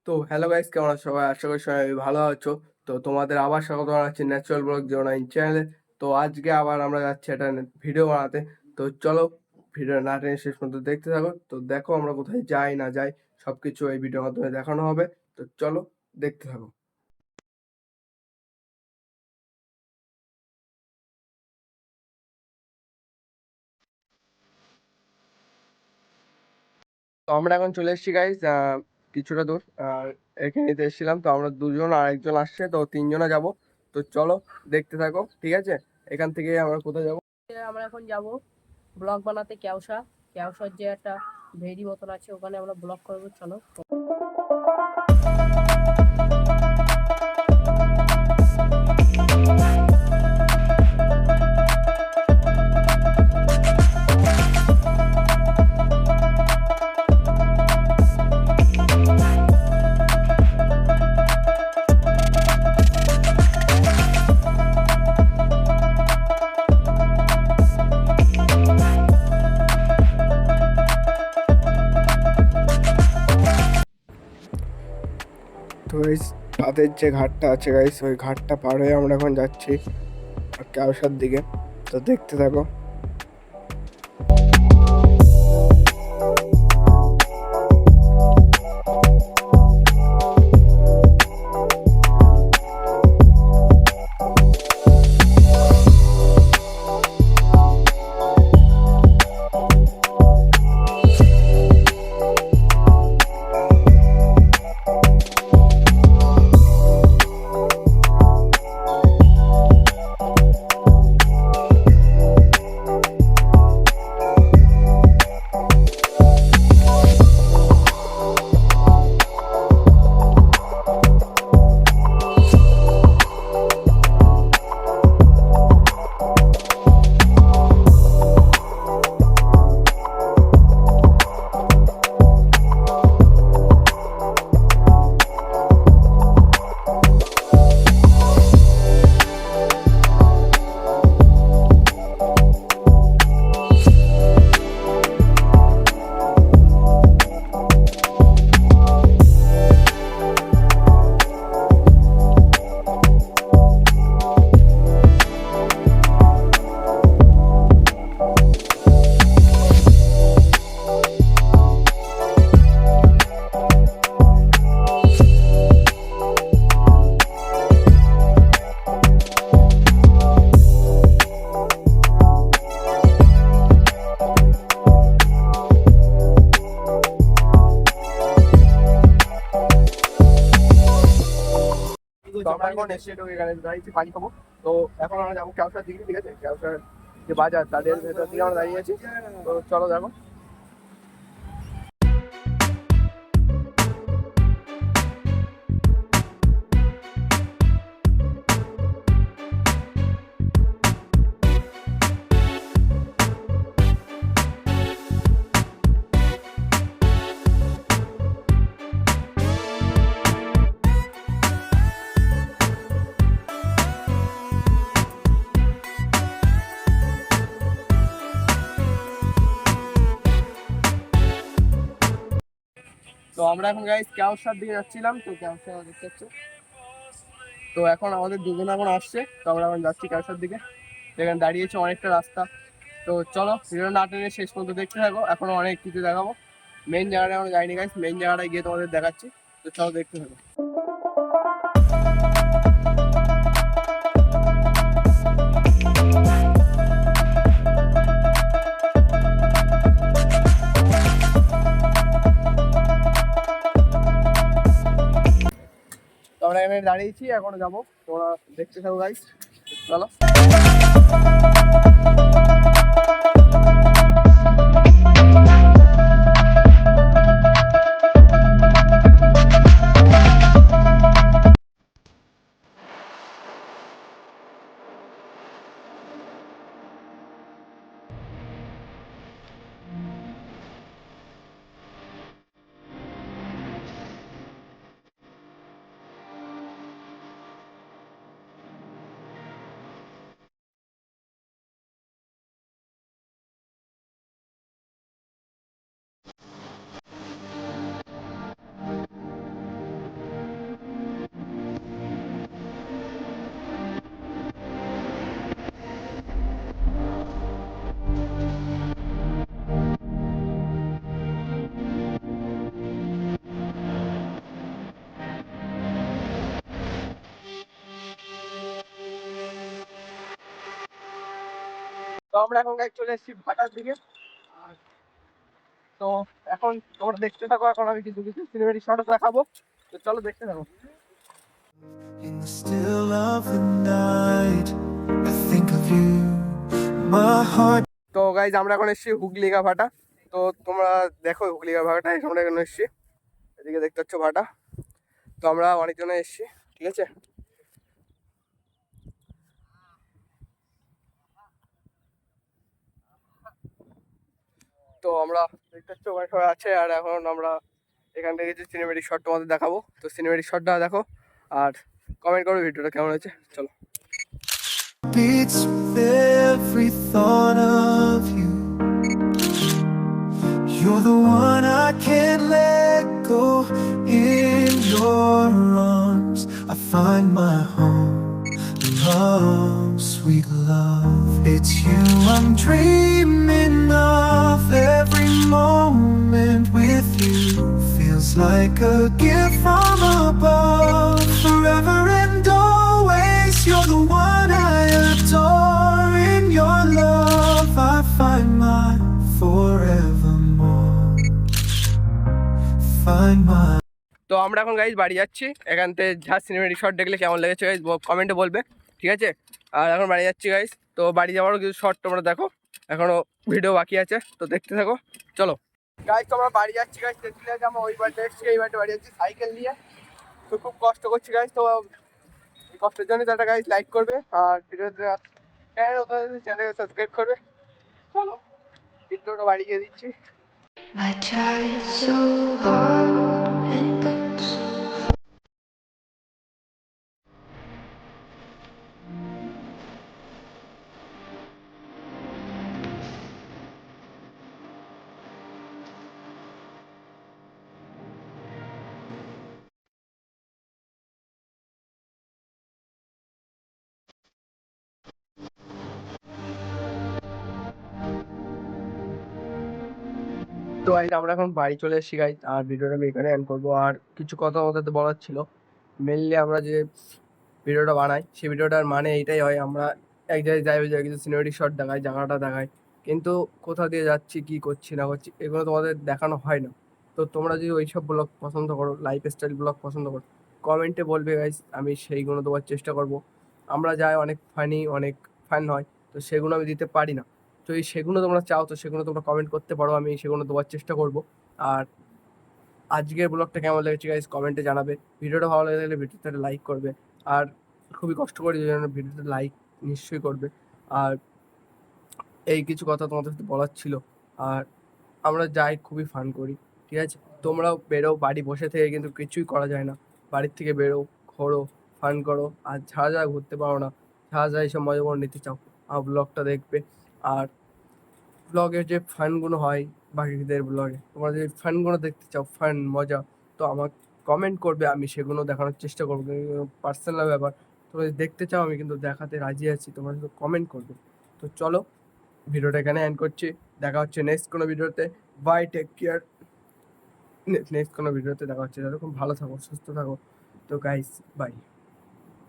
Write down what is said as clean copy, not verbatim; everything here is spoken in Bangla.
তো হ্যালো গাইস, কেমন আছো সবাই? আশা করি সবাই ভালো আছো। তো তোমাদের আবার স্বাগত জানাচ্ছি ন্যাচারাল ব্লগ 09 চ্যানেলে। তো আজকে আবার আমরা যাচ্ছি একটা ভিডিও বানাতে। তো চলো, ভিডিও না টেনে শেষ পর্যন্ত দেখতে থাকো। তো দেখো আমরা কোথায় যাই না যাই সবকিছু এই ভিডিওর মাধ্যমে দেখানো হবে। তো চলো দেখতে থাকো। তো আমরা এখন চলে এসেছি গাইস, কিছুটা দূর। আর এখানে এসেছিলাম, তো আমরা দুজন আর একজন আসছে, তো তিনজনে যাব। তো চলো দেখতে থাকো, ঠিক আছে? এখান থেকে আমরা কোথায় যাব? আমরা এখন যাব ব্লগ বানাতে কেওসার যে একটা ভেরি মতন আছে, ওখানে আমরা ব্লগ করবো। চলো। তো এই তাদের যে ঘাটটা আছে গাইস, ওই ঘাটটা পার হয়ে আমরা এখন যাচ্ছি কেওসার দিকে। তো দেখতে থাকো। তো আমরা এখন এসে এখানে দাঁড়িয়েছি, পানি খাবো। তো এখন আমরা যাবো কেওসার দিকে, ঠিক আছে? কেওসার যে বাজার, তাদের ভেতর দিকে আমরা দাঁড়িয়ে আছি। তো চলো দেখো। তো আমরা এখন গাইস কেওসার দিকে যাচ্ছিলাম। তো কেওসা দেখতে পাচ্ছ। তো এখন আমাদের দুজন এখন আসছে, তো আমরা এখন যাচ্ছি কেওসার দিকে। এখানে দাঁড়িয়েছে অনেকটা রাস্তা। তো চলো ভিডিও না টেনে শেষ পর্যন্ত দেখতে থাকো, এখনো অনেক কিছু দেখাবো। মেইন জায়গাটা আমরা যাইনি গাইস, মেইন জায়গাটায় গিয়ে তোমাদের দেখাচ্ছি। তো চলো দেখতে থাকো। তো আমরা এখানে দাঁড়িয়েছি, এখনো যাবো। তোমরা দেখতে থাকো গাইস, চলো। আমরা এখন গাইজ চলে এসেছি ভাটার দিকে। তো এখন তোমরা দেখতে থাকো, এখন আমি কিছু কিছু সিনেমেটিক শট দেখাবো, তো চলো দেখতে থাকো। In the still of the night, I think of you, my heart. তো গাইজ আমরা এখন এসেছি হুগলিগা ভাটা। তো তোমরা দেখো হুগলিগা ভাটা, আমরা এখন এসেছি, এদিকে দেখতে পাচ্ছ ভাটা। তো আমরা অনেকজনে এসেছি, ঠিক আছে। তো আমরা দেখতে পাচ্ছ ওখানে সবাই আছে, আর এখন আমরা এখান থেকে কিছু সিনেমেটিক শট তোমাদের দেখাবো। তো সিনেমেটিক শটটা দেখো আর কমেন্ট করো ভিডিওটা কেমন হয়েছে। চলো। Beats with every thought of you. You're the one I can't let go. In your arms, I find my home. Love, sweet love, it's you I'm dreaming of. Every moment with you feels like a gift from above. Forever and always, you're the one I adore. In your love, I find my forevermore. Find my. তো আমরা এখন গাইজ বাড়ি যাচ্ছি, এখান থেকে যা সিনেমেটিক শট দেখলে কেমন লেগেছে গাইজ কমেন্টে বলবে, ঠিক আছে। আর এখন বাড়ি যাচ্ছি গাইজ, তো বাড়ি যাওয়ারও কিছু শট তোমরা দেখো, এখনও ভিডিও বাকি আছে, তো দেখতে থাকো। চলো গাইজ, তো আমরা বাড়ি যাচ্ছি গাইজ, দেখলে যে আমরা ওই বাড়িতে এসেছি, এই বাড়িতে বাড়ি যাচ্ছি সাইকেল নিয়ে। তো খুব কষ্ট করছি গাইজ, তো এই কষ্টের জন্য তারা গাইজ লাইক করবে আর ভিডিওতে চ্যানেলকে সাবস্ক্রাইব করবে। চলো ভিডিওটা বাড়ি গিয়ে দিচ্ছি। I tried so hard and got so তো গাইজ আমরা এখন বাড়ি চলে এসেছি গাইজ, আর ভিডিওটা আমি এখানে এন্ড করবো। আর কিছু কথা আমাদের বলার ছিল, মেনলি আমরা যে ভিডিওটা বানাই সেই ভিডিওটার মানে এইটাই হয়, আমরা এক জায়গায় যাই, ওই জায়গায় কিছু সিনেমেটিক শট দেখাই, জায়গাটা দেখাই, কিন্তু কোথা দিয়ে যাচ্ছি, কি করছি না করছি, এগুলো তোমাদের দেখানো হয় না। তো তোমরা যদি ওইসব ব্লগ পছন্দ করো, লাইফ স্টাইল ব্লগ পছন্দ করো, কমেন্টে বলবে গাইজ, আমি সেইগুলো দেওয়ার চেষ্টা করব। আমরা যাই অনেক ফানি, অনেক ফান হয়, তো সেগুলো আমি দিতে পারি না। তো এই সেগুলো তোমরা চাও, তো সেগুলো তোমরা কমেন্ট করতে পারো, আমি সেগুলো দেওয়ার চেষ্টা করব। আর আজকের ব্লগটা কেমন লেগেছে গাইজ কমেন্টে জানাবে। ভিডিওটা ভালো লেগে থাকলে ভিডিওতে লাইক করবে, আর খুবই কষ্ট করে যে জন্য ভিডিওতে লাইক নিশ্চয়ই করবে। আর এই কিছু কথা তোমাদের সাথে বলার ছিল। আর আমরা যাই খুবই ফান করি, ঠিক আছে। তোমরাও বেরো, বাড়ি বসে থেকে কিন্তু কিছুই করা যায় না, বাড়ির থেকে বেরো, ঘোরো, ফান করো। আর যারা যারা ঘুরতে পারো না, যারা যারা এইসব মজা করে নিতে চাও, আমার ব্লগটা দেখবে। আর ব্লগের যে ফানগুলো হয় বাকিদের ব্লগে, তোমরা যদি ফানগুলো দেখতে চাও, ফান মজা, তো আমার কমেন্ট করবে, আমি সেগুলো দেখানোর চেষ্টা করবো। পার্সোনাল ব্যাপার, তোমরা যদি দেখতে চাও আমি কিন্তু দেখাতে রাজি আছি, তোমরা শুধু কমেন্ট করবে। তো চলো ভিডিওটা এখানে এন্ড করছি, দেখা হচ্ছে নেক্সট কোনো ভিডিওতে। By, take care. নেক্সট কোনো ভিডিওতে দেখা হচ্ছে, যতক্ষণ ভালো থাকো, সুস্থ থাকো। তো গাইস বাই।